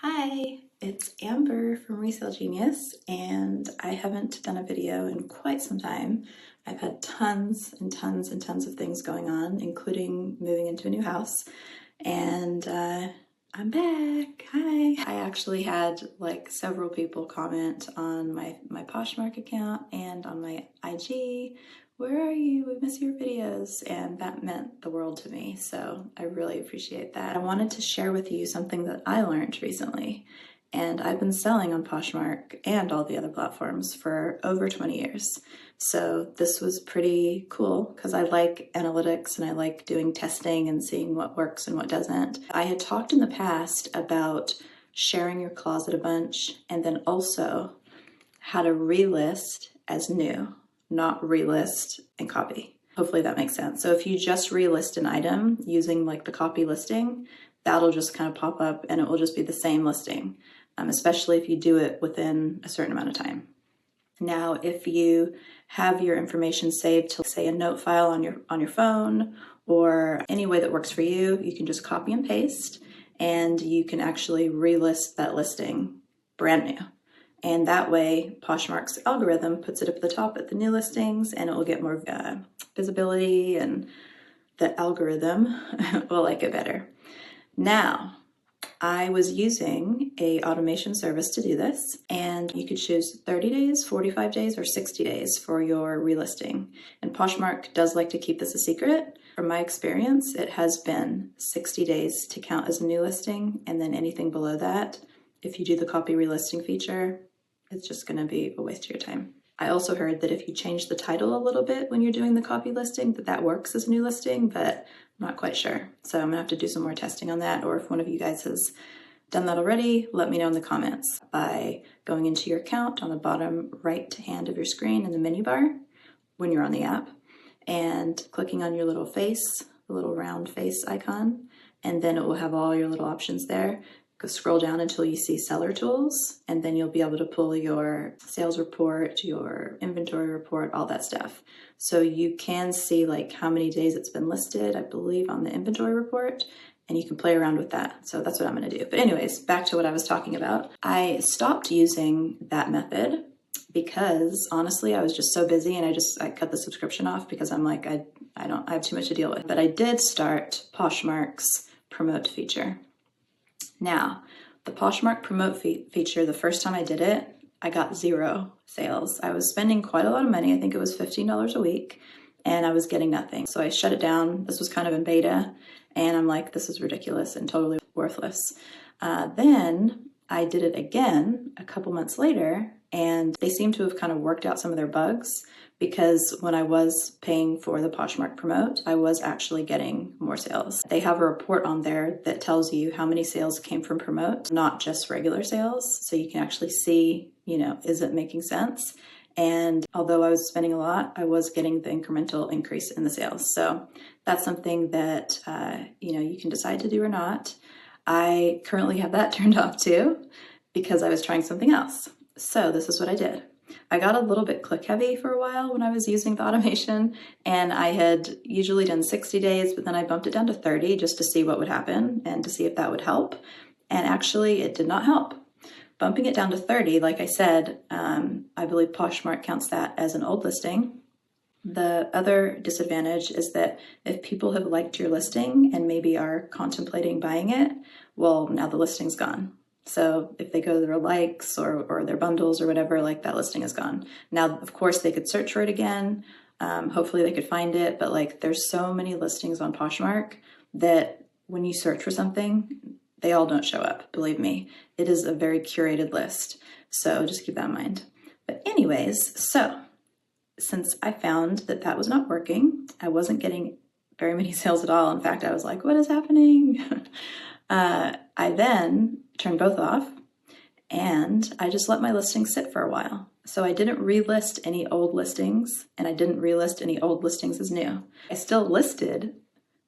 Hi, it's Amber from Resell Genius, and I haven't done a video in quite some time. I've had tons and tons and tons of things going on, including moving into a new house, and I'm back. Hi. I actually had like several people comment on my Poshmark account and on my IG. Where are you? We miss your videos. And that meant the world to me. So I really appreciate that. I wanted to share with you something that I learned recently. And I've been selling on Poshmark and all the other platforms for over 20 years. So this was pretty cool because I like analytics and I like doing testing and seeing what works and what doesn't. I had talked in the past about sharing your closet a bunch and then also how to relist as new, not relist and copy. Hopefully that makes sense. So if you just relist an item using like the copy listing, that'll just kind of pop up and it will just be the same listing, especially if you do it within a certain amount of time. Now, if you have your information saved to say a note file on your phone or any way that works for you, you can just copy and paste and you can actually relist that listing brand new. And that way, Poshmark's algorithm puts it up at the top at the new listings and it will get more visibility and the algorithm will like it better. Now, I was using a automation service to do this, and you could choose 30 days, 45 days, or 60 days for your relisting. And Poshmark does like to keep this a secret. From my experience, it has been 60 days to count as a new listing, and then anything below that, if you do the copy relisting feature, it's just gonna be a waste of your time. I also heard that if you change the title a little bit when you're doing the copy listing, that works as a new listing, but I'm not quite sure. So I'm gonna have to do some more testing on that, or if one of you guys has done that already, let me know in the comments by going into your account on the bottom right hand of your screen in the menu bar when you're on the app and clicking on your little face, the little round face icon, and then it will have all your little options there. Go scroll down until you see seller tools, and then you'll be able to pull your sales report, your inventory report, all that stuff. So you can see like how many days it's been listed, I believe, on the inventory report, and you can play around with that. So that's what I'm gonna do. But anyways, back to what I was talking about. I stopped using that method because honestly, I was just so busy and I cut the subscription off because I'm like, I have too much to deal with. But I did start Poshmark's Promote feature. Now, the Poshmark Promote feature, the first time I did it, I got 0 sales. I was spending quite a lot of money. I think it was $15 a week, and I was getting nothing. So I shut it down. This was kind of in beta, and I'm like, this is ridiculous and totally worthless. Then I did it again a couple months later, and they seem to have kind of worked out some of their bugs because when I was paying for the Poshmark Promote, I was actually getting more sales. They have a report on there that tells you how many sales came from Promote, not just regular sales. So you can actually see, is it making sense? And although I was spending a lot, I was getting the incremental increase in the sales. So that's something that, you can decide to do or not. I currently have that turned off too because I was trying something else. So this is what I did. I got a little bit click heavy for a while when I was using the automation, and I had usually done 60 days, but then I bumped it down to 30 just to see what would happen and to see if that would help. And actually it did not help. Bumping it down to 30, like I said, I believe Poshmark counts that as an old listing. The other disadvantage is that if people have liked your listing and maybe are contemplating buying it, well, now the listing's gone. So if they go to their likes or their bundles or whatever, like that listing is gone. Now, of course, they could search for it again. Hopefully they could find it, but like there's so many listings on Poshmark that when you search for something, they all don't show up. Believe me, it is a very curated list. So just keep that in mind. But anyways, so since I found that that was not working, I wasn't getting very many sales at all. In fact, I was like, what is happening? I then turned both off and I just let my listings sit for a while. So I didn't relist any old listings and I didn't relist any old listings as new. I still listed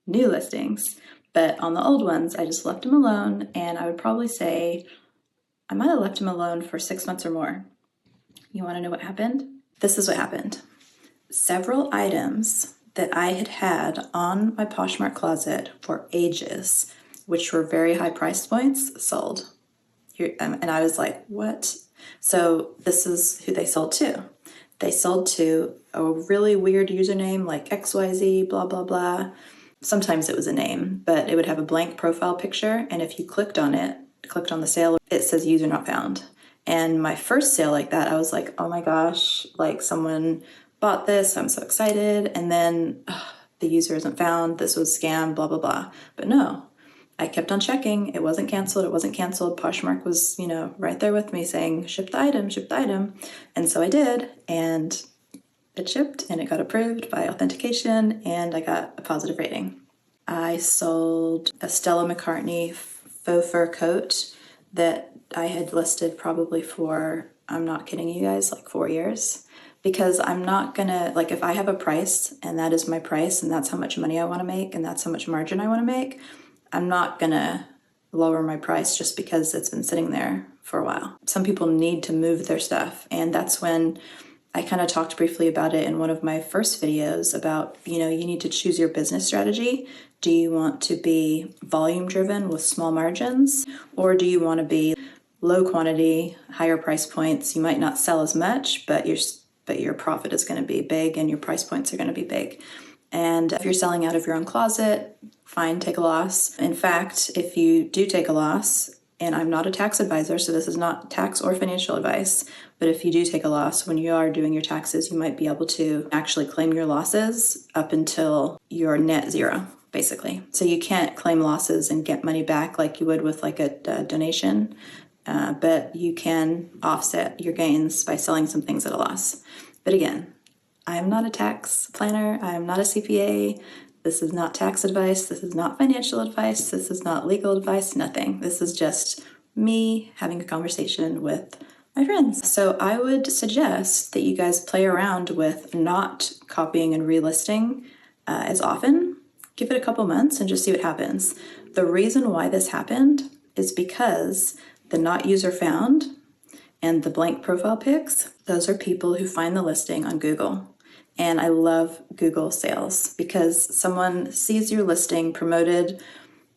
new listings, but on the old ones, I just left them alone, and I would probably say I might have left them alone for 6 months or more. You wanna know what happened? This is what happened. Several items that I had had on my Poshmark closet for ages, which were very high price points, sold. And I was like, what? So this is who they sold to. They sold to a really weird username like XYZ, blah, blah, blah. Sometimes it was a name, but it would have a blank profile picture. And if you clicked on the sale, it says user not found. And my first sale like that, I was like, oh my gosh, like someone bought this. I'm so excited. And then the user isn't found. This was scam, blah, blah, blah. But no, I kept on checking. It wasn't canceled. It wasn't canceled. Poshmark was, right there with me saying, ship the item, ship the item. And so I did. And it shipped and it got approved by authentication and I got a positive rating. I sold a Stella McCartney faux fur coat that I had listed probably for, I'm not kidding you guys, like 4 years. Because I'm not gonna, like if I have a price and that is my price and that's how much money I wanna make and that's how much margin I wanna make, I'm not gonna lower my price just because it's been sitting there for a while. Some people need to move their stuff, and that's when I kind of talked briefly about it in one of my first videos about, you need to choose your business strategy. Do you want to be volume driven with small margins, or do you want to be low quantity, higher price points? You might not sell as much, but your profit is going to be big and your price points are going to be big. And if you're selling out of your own closet, fine, take a loss. In fact, if you do take a loss, and I'm not a tax advisor, so this is not tax or financial advice, but if you do take a loss when you are doing your taxes, you might be able to actually claim your losses up until you're net zero, basically. So you can't claim losses and get money back like you would with like a donation, but you can offset your gains by selling some things at a loss. But again, I am not a tax planner. I am not a CPA. This is not tax advice. This is not financial advice. This is not legal advice, nothing. This is just me having a conversation with my friends. So I would suggest that you guys play around with not copying and relisting as often. Give it a couple months and just see what happens. The reason why this happened is because the not user found and the blank profile pics, those are people who find the listing on Google. And I love Google sales because someone sees your listing promoted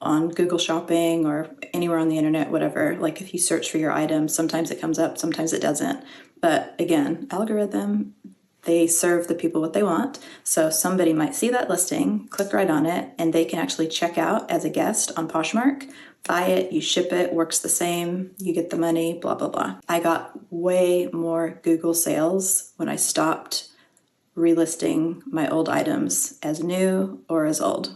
on Google Shopping or anywhere on the internet, whatever. Like if you search for your item, sometimes it comes up, sometimes it doesn't. But again, algorithm, they serve the people what they want. So somebody might see that listing, click right on it, and they can actually check out as a guest on Poshmark, buy it, you ship it, works the same, you get the money, blah, blah, blah. I got way more Google sales when I stopped relisting my old items as new or as old,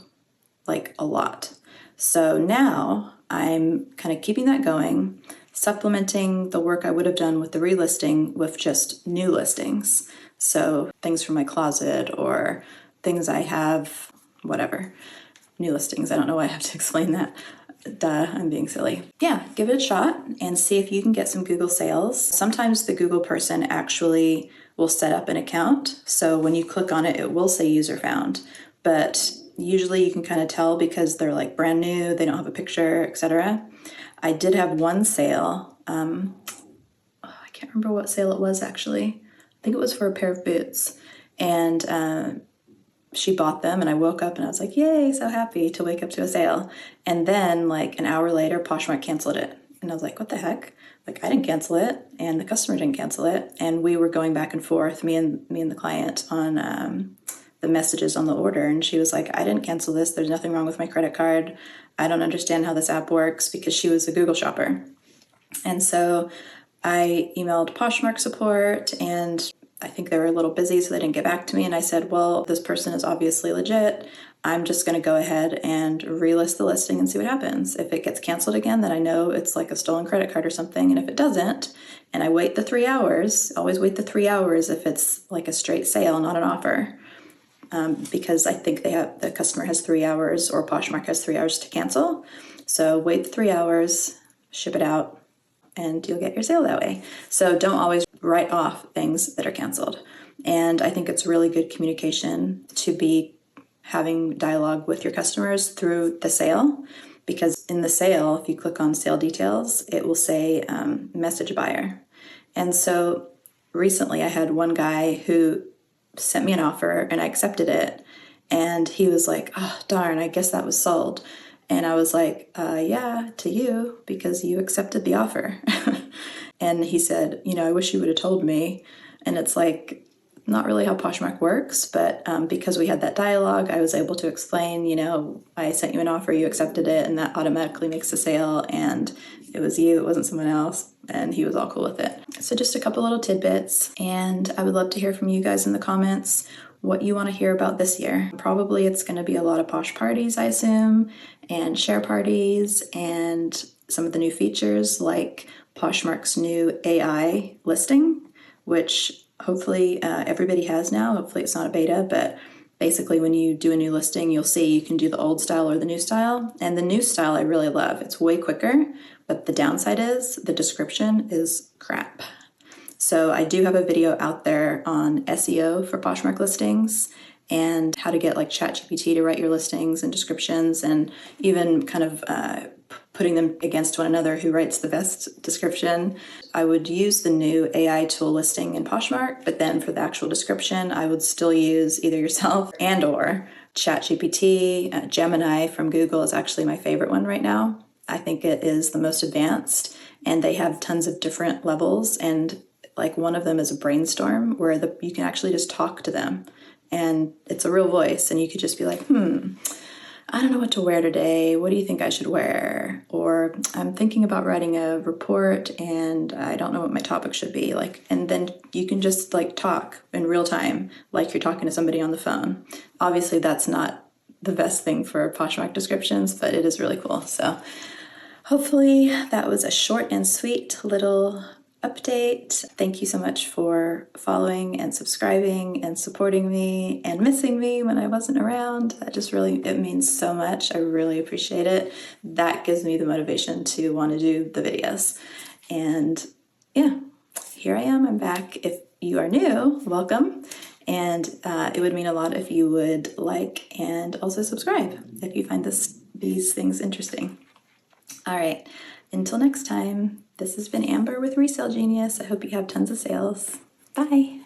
like a lot. So now I'm kind of keeping that going, supplementing the work I would have done with the relisting with just new listings. So things from my closet or things I have, whatever, new listings. I don't know why I have to explain that. Duh, I'm being silly. Yeah, give it a shot and see if you can get some Google sales. Sometimes the Google person actually will set up an account. So when you click on it, it will say user found. But usually you can kind of tell because they're like brand new, they don't have a picture, etc. I did have one sale. I can't remember what sale it was actually. I think it was for a pair of boots. And she bought them and I woke up and I was like, yay, so happy to wake up to a sale. And then like an hour later, Poshmark canceled it. And I was like, what the heck? Like I didn't cancel it and the customer didn't cancel it. And we were going back and forth, me and the client on the messages on the order. And she was like, I didn't cancel this. There's nothing wrong with my credit card. I don't understand how this app works, because she was a Google shopper. And so I emailed Poshmark support and I think they were a little busy, so they didn't get back to me. And I said, well, this person is obviously legit. I'm just going to go ahead and relist the listing and see what happens. If it gets canceled again, then I know it's like a stolen credit card or something. And if it doesn't, and I wait the 3 hours, always wait the 3 hours if it's like a straight sale, not an offer. Because I think the customer has 3 hours or Poshmark has 3 hours to cancel. So wait the 3 hours, ship it out, and you'll get your sale that way. So don't always write off things that are canceled. And I think it's really good communication to be having dialogue with your customers through the sale, because in the sale, if you click on sale details, it will say message buyer. And so recently I had one guy who sent me an offer and I accepted it. And he was like, oh, darn, I guess that was sold. And I was like, yeah, to you, because you accepted the offer. And he said, you know, I wish you would have told me. And it's like, not really how Poshmark works, but because we had that dialogue, I was able to explain, you know, I sent you an offer, you accepted it, and that automatically makes a sale, and it was you, it wasn't someone else, and he was all cool with it. So just a couple little tidbits, and I would love to hear from you guys in the comments what you want to hear about this year. Probably it's going to be a lot of Posh parties, I assume, and share parties, and some of the new features like Poshmark's new AI listing, which hopefully everybody has now. Hopefully it's not a beta, but basically when you do a new listing, you'll see you can do the old style or the new style. And the new style I really love. It's way quicker, but the downside is the description is crap. So I do have a video out there on SEO for Poshmark listings and how to get like ChatGPT to write your listings and descriptions, and even kind of putting them against one another, who writes the best description. I would use the new AI tool listing in Poshmark, but then for the actual description, I would still use either yourself and or ChatGPT. Gemini from Google is actually my favorite one right now. I think it is the most advanced, and they have tons of different levels, and like one of them is a brainstorm where you can actually just talk to them, and it's a real voice, and you could just be like, I don't know what to wear today. What do you think I should wear? Or I'm thinking about writing a report and I don't know what my topic should be. Like, and then you can just like talk in real time, like you're talking to somebody on the phone. Obviously that's not the best thing for Poshmark descriptions, but it is really cool. So hopefully that was a short and sweet little update. Thank you so much for following and subscribing and supporting me and missing me when I wasn't around. That just really, it means so much. I really appreciate it. That gives me the motivation to want to do the videos. And yeah, here I am. I'm back. If you are new, welcome. And it would mean a lot if you would like and also subscribe if you find these things interesting. All right, until next time, this has been Amber with Resell Genius. I hope you have tons of sales. Bye.